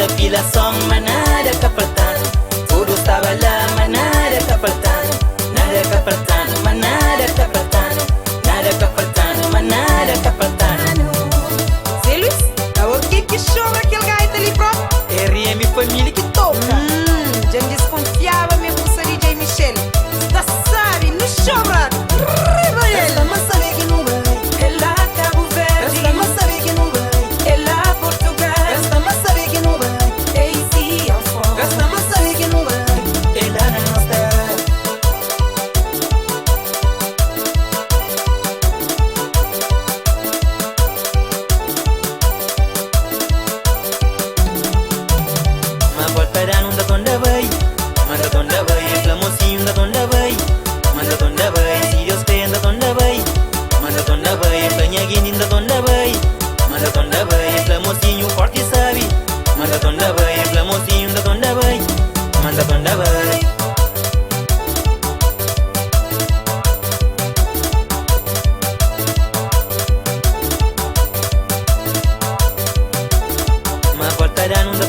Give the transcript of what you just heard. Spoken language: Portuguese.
pila song mana ada kapaltan. Urus tabala mana ada kapaltan. Nada kapaltan, mana ada kapaltan. Nada kapaltan, mana ada kapaltan. Zé Luís, tá o que chama aquele gaito ali próprio? É RM família que toca. Já me desconfiava mesmo com o DJ Michel. Tá sabe, no chama. Riba ele. Esta massa vê que não vai. É lá Cabo Verde. Esta massa vê que não vai. É lá Portugal. Esta massa vê que não vai. É easy ao fora. Esta massa vê que não vai. É lá na nossa. Maportarán da tonda vai. Manda tonda vai. Pela mocinho da tonda vai. Manda tonda vai. Se Deus tem da tonda vai. Manda tonda vai. Planha guindin da tonda vai. Manda tonda vai. Pela mocinho forte sabe. Manda tonda vai. Pela mocinho da tonda vai. Manda tonda vai. Maportarán da